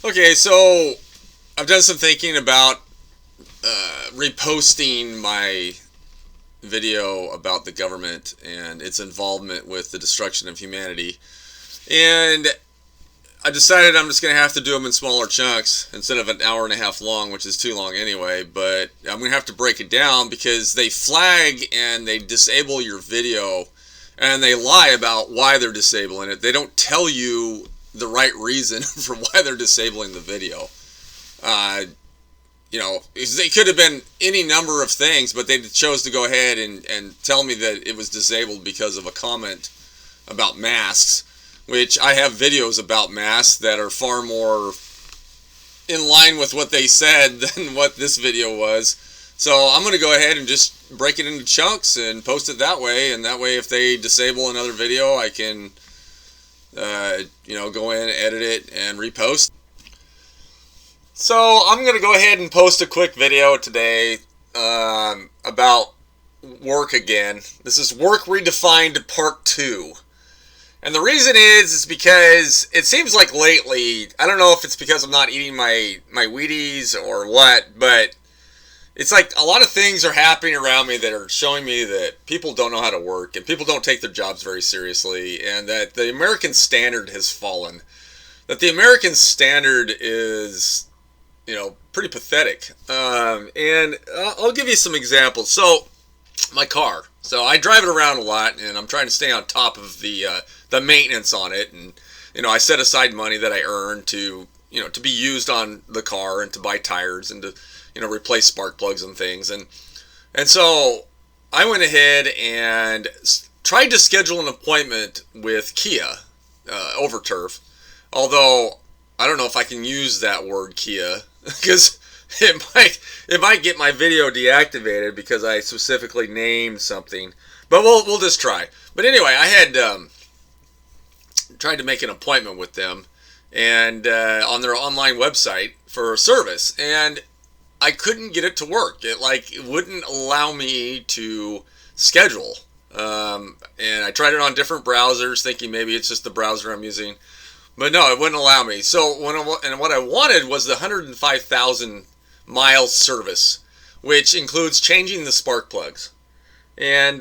Okay, so I've done some thinking about reposting my video about the government and its involvement with the destruction of humanity. And I decided I'm just going to have to do them in smaller chunks instead of an hour and a half long, which is too long anyway. But I'm going to have to break it down because they flag and they disable your video and they lie about why they're disabling it. They don't tell you the right reason for why they're disabling the video. They could have been any number of things, but they chose to go ahead and tell me that it was disabled because of a comment about masks, which I have videos about masks that are far more in line with what they said than what this video was. So I'm going to go ahead and just break it into chunks and post it that way, and that way if they disable another video, I can go in, edit it, and repost. So I'm going to go ahead and post a quick video today about work again. This is Work Redefined Part 2. And the reason is because it seems like lately, I don't know if it's because I'm not eating my Wheaties or what, but it's like a lot of things are happening around me that are showing me that people don't know how to work and people don't take their jobs very seriously, and that the American standard has fallen. That the American standard is, pretty pathetic. And I'll give you some examples. So, my car. So I drive it around a lot, and I'm trying to stay on top of the maintenance on it. And I set aside money that I earn to be used on the car and to buy tires and to replace spark plugs and things. And so I went ahead and tried to schedule an appointment with Kia over Turf. Although I don't know if I can use that word Kia because it might get my video deactivated because I specifically named something. But we'll just try. But anyway, I had tried to make an appointment with them and on their online website for a service, and I couldn't get it to work. It wouldn't allow me to schedule. And I tried it on different browsers, thinking maybe it's just the browser I'm using. But no, it wouldn't allow me. So what I wanted was the 105,000 mile service, which includes changing the spark plugs. And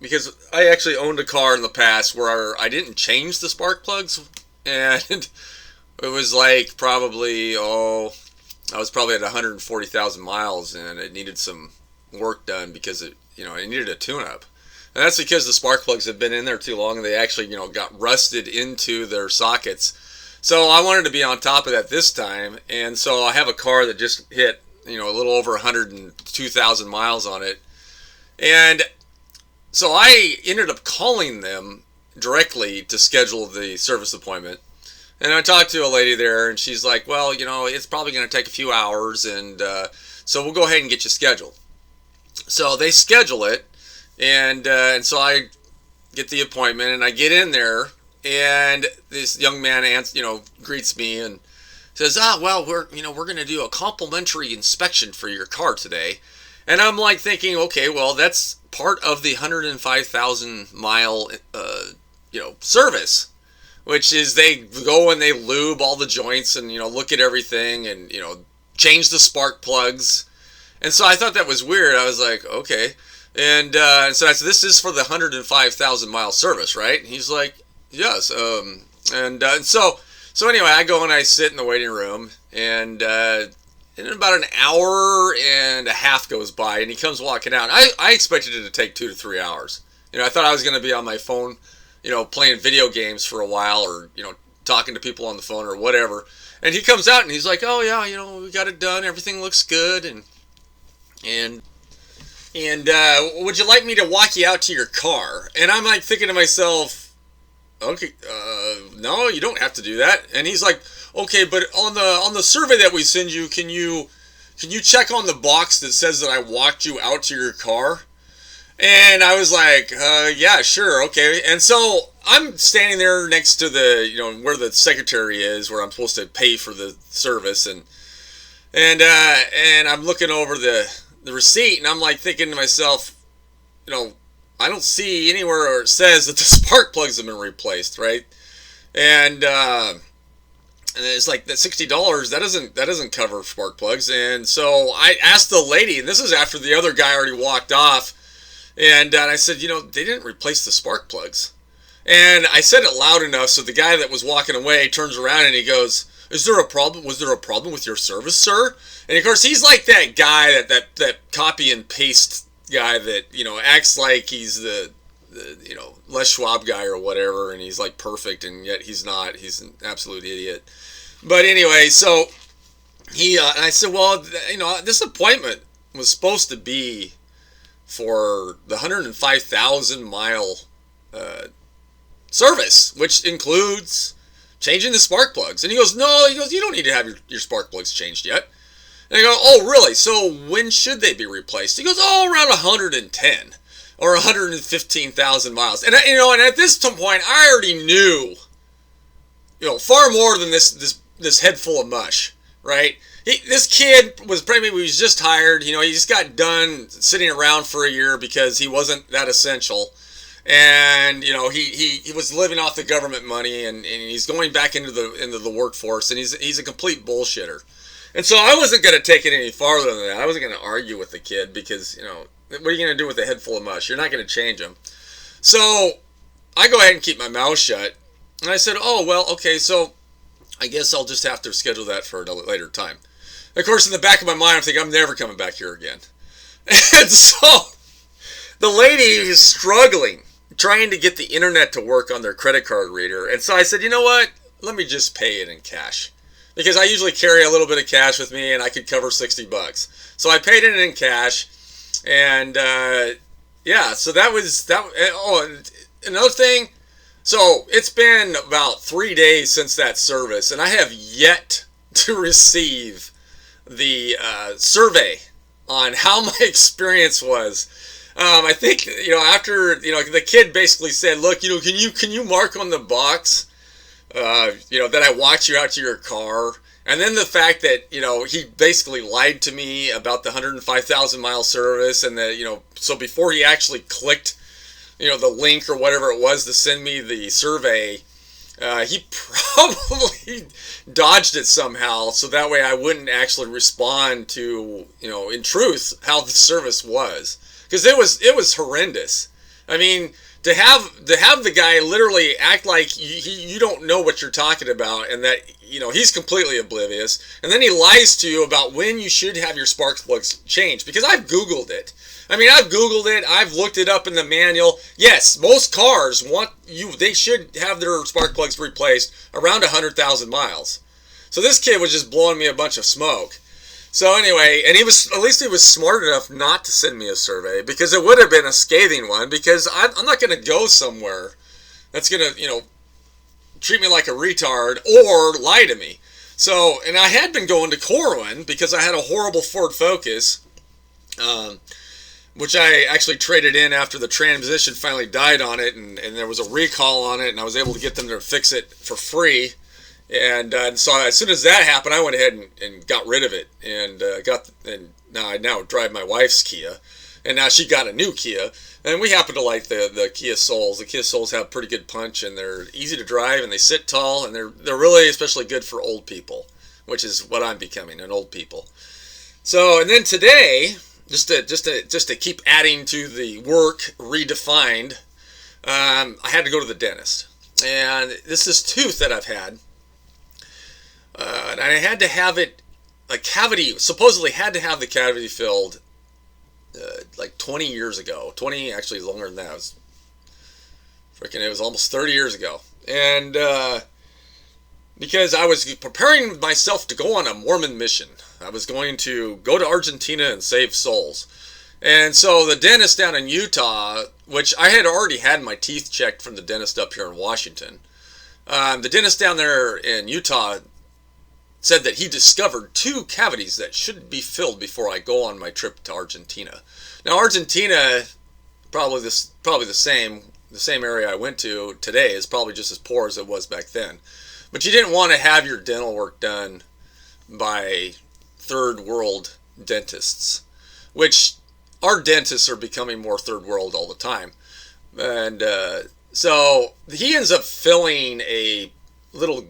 because I actually owned a car in the past where I didn't change the spark plugs, and it was like probably, I was probably at 140,000 miles, and it needed some work done because it needed a tune-up. And that's because the spark plugs have been in there too long, and they actually, got rusted into their sockets. So I wanted to be on top of that this time, and so I have a car that just hit, a little over 102,000 miles on it. And so I ended up calling them directly to schedule the service appointment. And I talked to a lady there, and she's like, well, it's probably going to take a few hours, and so we'll go ahead and get you scheduled. So they schedule it, and so I get the appointment, and I get in there, and this young man greets me and says, well, we're going to do a complimentary inspection for your car today. And I'm like thinking, okay, well, that's part of the 105,000 mile service, which is they go and they lube all the joints and look at everything and change the spark plugs. And so I thought that was weird. I was like, okay. And so I said, this is for the 105,000 mile service, right? And he's like, yes. And so anyway, I go and I sit in the waiting room, and about an hour and a half goes by, and he comes walking out. I expected it to take 2 to 3 hours. I thought I was going to be on my phone, playing video games for a while, or talking to people on the phone or whatever. And he comes out and he's like, oh yeah, we got it done. Everything looks good, and would you like me to walk you out to your car? And I'm like thinking to myself, okay, no, you don't have to do that. And he's like, okay, but on the survey that we send you, can you check on the box that says that I walked you out to your car? And I was like, yeah, sure, okay. And so I'm standing there next to the, where the secretary is, where I'm supposed to pay for the service, and I'm looking over the receipt, and I'm like thinking to myself, I don't see anywhere where it says that the spark plugs have been replaced, right? And And it's like that $60 that doesn't cover spark plugs. And so I asked the lady, and this is after the other guy already walked off, and I said, they didn't replace the spark plugs. And I said it loud enough so the guy that was walking away turns around and he goes, "Is there a problem? Was there a problem with your service, sir?" And of course he's like that guy that copy and paste guy that acts like he's the Les Schwab guy or whatever, and he's like perfect, and yet he's not. He's an absolute idiot. But anyway, so and I said, well, this appointment was supposed to be for the 105,000 mile service, which includes changing the spark plugs. And he goes, no, you don't need to have your spark plugs changed yet. And I go, oh, really? So when should they be replaced? He goes, oh, around 110 or 115,000 miles. And and at this point, I already knew, far more than this head full of mush, right? This kid was just hired. He just got done sitting around for a year because he wasn't that essential. And he was living off the government money, and he's going back into the workforce, and he's a complete bullshitter. And so I wasn't going to take it any farther than that. I wasn't going to argue with the kid because what are you going to do with a head full of mush? You're not going to change him. So I go ahead and keep my mouth shut, and I said, oh well, okay, so I guess I'll just have to schedule that for a later time. And of course, in the back of my mind, I'm thinking I'm never coming back here again. And so the lady is struggling, trying to get the internet to work on their credit card reader. And so I said, you know what? Let me just pay it in cash. Because I usually carry a little bit of cash with me and I could cover $60. So I paid it in cash. And so that was that. Oh, and another thing. So it's been about 3 days since that service, and I have yet to receive the survey on how my experience was. I think after the kid basically said, "Look, can you mark on the box, that I walked you out to your car?" And then the fact that he basically lied to me about the 105,000 mile service, and that so before he actually clicked the link or whatever it was to send me the survey, he probably dodged it somehow so that way I wouldn't actually respond to in truth how the service was. Because it was horrendous. I mean, to have the guy literally act like you don't know what you're talking about, and that he's completely oblivious, and then he lies to you about when you should have your spark plugs changed. Because I've Googled it. I've looked it up in the manual. Yes, most cars they should have their spark plugs replaced around 100,000 miles. So this kid was just blowing me a bunch of smoke. So anyway, and at least he was smart enough not to send me a survey, because it would have been a scathing one, because I'm not going to go somewhere that's going to, treat me like a retard or lie to me. So, and I had been going to Corwin because I had a horrible Ford Focus, which I actually traded in after the transmission finally died on it, and there was a recall on it, and I was able to get them to fix it for free. And so as soon as that happened, I went ahead and got rid of it, and now I drive my wife's Kia, and now she got a new Kia, and we happen to like the Kia Souls. The Kia Souls have pretty good punch, and they're easy to drive, and they sit tall, and they're really especially good for old people, which is what I'm becoming, an old people. So, and then today, just to keep adding to the work redefined, I had to go to the dentist, and this is tooth that I've had. And I had to have it, supposedly had to have the cavity filled like 20 years ago. 20, actually longer than that. It was almost 30 years ago. And because I was preparing myself to go on a Mormon mission. I was going to go to Argentina and save souls. And so the dentist down in Utah, which I had already had my teeth checked from the dentist up here in Washington. The dentist down there in Utah said that he discovered 2 cavities that should be filled before I go on my trip to Argentina. Now Argentina, probably the same area I went to today is probably just as poor as it was back then. But you didn't want to have your dental work done by third world dentists, which our dentists are becoming more third world all the time. And so he ends up filling a little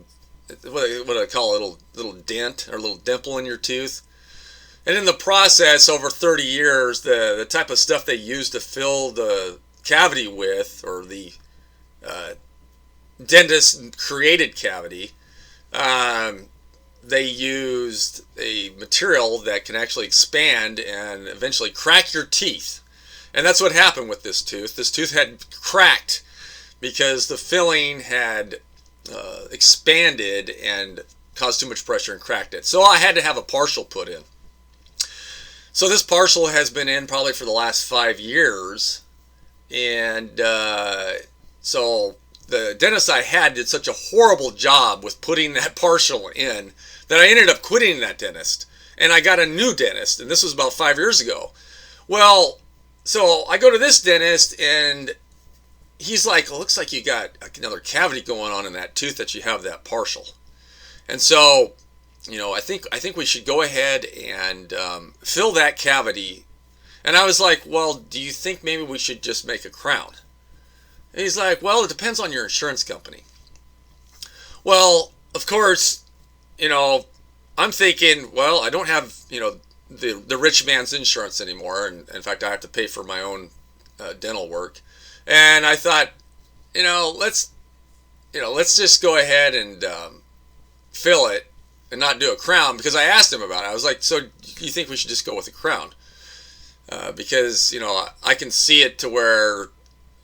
what do I call it, a little dent or a little dimple in your tooth. And in the process, over 30 years, the type of stuff they use to fill the cavity with, or the dentist created cavity, they used a material that can actually expand and eventually crack your teeth. And that's what happened with this tooth. This tooth had cracked because the filling had expanded and caused too much pressure and cracked it. So I had to have a partial put in. So this partial has been in probably for the last 5 years. And so the dentist I had did such a horrible job with putting that partial in that I ended up quitting that dentist. And I got a new dentist, and this was about 5 years ago. Well, so I go to this dentist, and he's like, "It looks like you got another cavity going on in that tooth that you have that partial." And so, I think we should go ahead and fill that cavity. And I was like, "Well, do you think maybe we should just make a crown?" And he's like, "Well, it depends on your insurance company." Well, of course, I'm thinking, well, I don't have, the rich man's insurance anymore. And in fact, I have to pay for my own dental work. And I thought, let's just go ahead and fill it and not do a crown, because I asked him about it. I was like, "So you think we should just go with a crown?" Because, I can see it to where,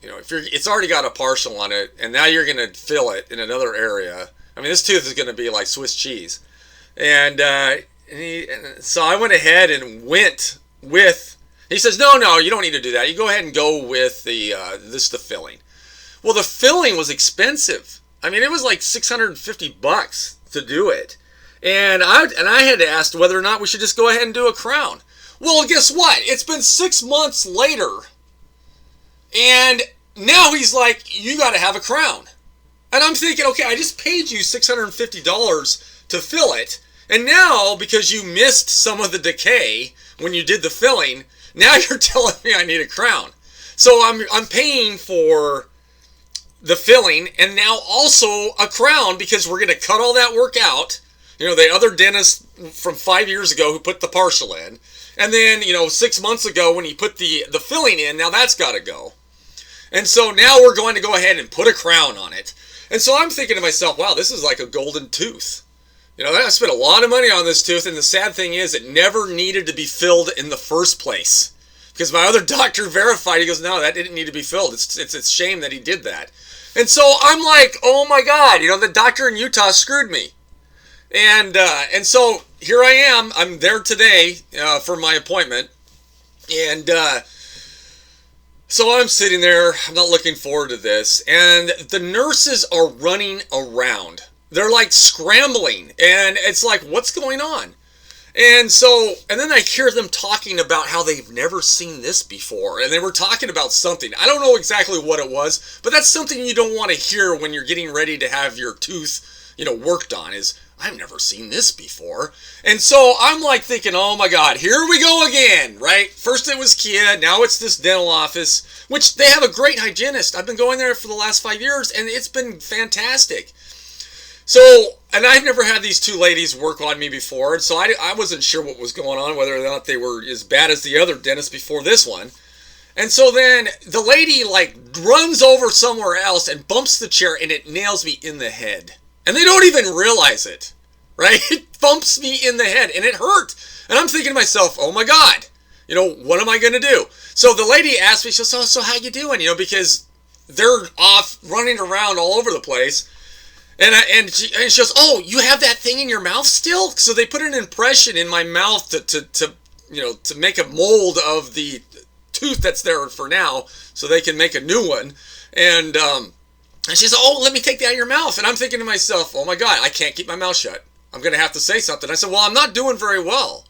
if it's already got a partial on it, and now you're going to fill it in another area. I mean, this tooth is going to be like Swiss cheese. And so I went ahead and went with, he says, no, you don't need to do that. You go ahead and go with the filling. Well, the filling was expensive. I mean, it was like $650 to do it. And I had asked whether or not we should just go ahead and do a crown. Well, guess what? It's been 6 months later. And now he's like, "You got to have a crown." And I'm thinking, okay, I just paid you $650 to fill it. And now, because you missed some of the decay when you did the filling, now you're telling me I need a crown. So I'm paying for the filling and now also a crown, because we're going to cut all that work out. The other dentist from 5 years ago who put the partial in. And then, 6 months ago when he put the filling in, now that's got to go. And so now we're going to go ahead and put a crown on it. And so I'm thinking to myself, wow, this is like a golden tooth. I spent a lot of money on this tooth, and the sad thing is it never needed to be filled in the first place. Because my other doctor verified, he goes, "No, that didn't need to be filled. It's a shame that he did that." And so I'm like, oh my God, the doctor in Utah screwed me. And so here I am. I'm there today for my appointment. And so I'm sitting there. I'm not looking forward to this. And the nurses are running around. They're like scrambling. And it's like, what's going on? And then I hear them talking about how they've never seen this before. And they were talking about something. I don't know exactly what it was, but that's something you don't want to hear when you're getting ready to have your tooth, worked on, is, "I've never seen this before." And so I'm like thinking, oh my God, here we go again, right? First it was Kia, now it's this dental office, which they have a great hygienist. I've been going there for the last 5 years, and it's been fantastic. So, and I've never had these two ladies work on me before, and so I wasn't sure what was going on, whether or not they were as bad as the other dentist before this one. And so then the lady like runs over somewhere else and bumps the chair, and it nails me in the head. And they don't even realize it, right? It bumps me in the head, and it hurt. And I'm thinking to myself, oh my God, what am I going to do? So the lady asked me, she goes, so how you doing? Because they're off running around all over the place. And she goes, "Oh, you have that thing in your mouth still?" So they put an impression in my mouth to make a mold of the tooth that's there for now, so they can make a new one. And she says, "Oh, let me take that out of your mouth." And I'm thinking to myself, oh my God, I can't keep my mouth shut. I'm going to have to say something. I said, "Well, I'm not doing very well."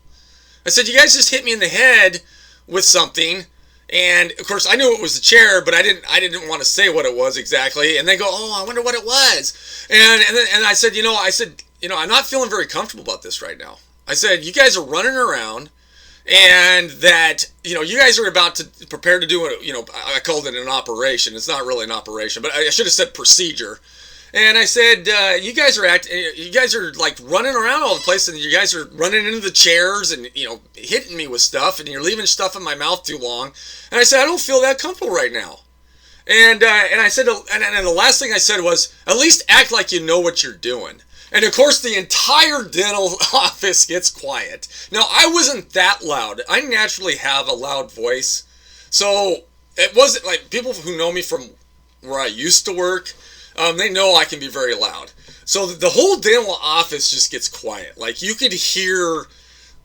I said, "You guys just hit me in the head with something." And of course, I knew it was the chair, but I didn't want to say what it was exactly. And they go, "Oh, I wonder what it was." And I said, I'm not feeling very comfortable about this right now. I said, "You guys are running around, and that, you guys are about to prepare to do I called it an operation. It's not really an operation, but I should have said procedure. And I said, you guys are like running around all the place, and you guys are running into the chairs and, hitting me with stuff, and you're leaving stuff in my mouth too long. And I said, I don't feel that comfortable right now. And I said, and the last thing I said was, at least act like you know what you're doing. And of course, the entire dental office gets quiet. Now, I wasn't that loud. I naturally have a loud voice. So it wasn't like people who know me from where I used to work, they know I can be very loud. So the whole dental office just gets quiet. Like, you could hear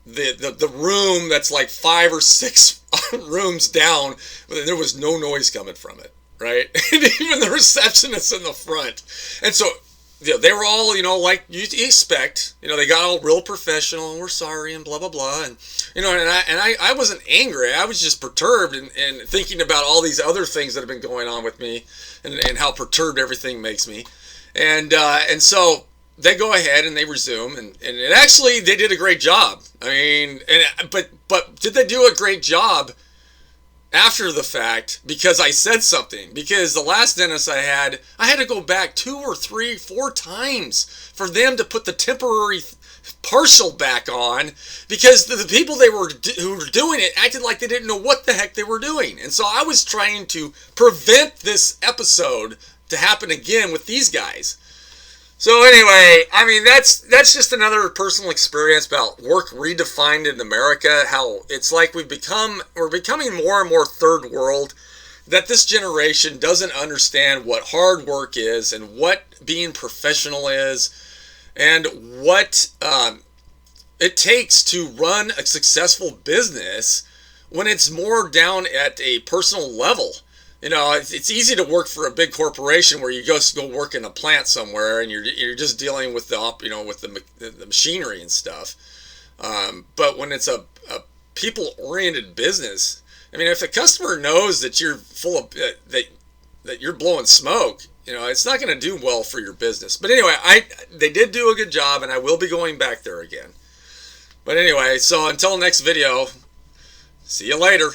the room that's like 5 or 6 rooms down, but there was no noise coming from it, right? And even the receptionist in the front. And so they were all, like you expect. They got all real professional, and we're sorry, and blah, blah, blah. And, I wasn't angry. I was just perturbed and thinking about all these other things that have been going on with me and how perturbed everything makes me. And so they go ahead and they resume, and it actually, they did a great job. I mean, but did they do a great job after the fact because I said something? Because the last dentist I had to go back 2 or 3, 4 times for them to put the temporary partial back on, because the people who were doing it acted like they didn't know what the heck they were doing. And so I was trying to prevent this episode to happen again with these guys. So anyway, I mean, that's just another personal experience about work redefined in America, how it's like we're becoming more and more third world, that this generation doesn't understand what hard work is and what being professional is and what it takes to run a successful business when it's more down at a personal level. It's easy to work for a big corporation where you go work in a plant somewhere and you're just dealing with the machinery and stuff. But when it's a people-oriented business, I mean, if a customer knows that you're full of that you're blowing smoke, it's not going to do well for your business. But anyway, they did do a good job, and I will be going back there again. But anyway, so until next video, see you later.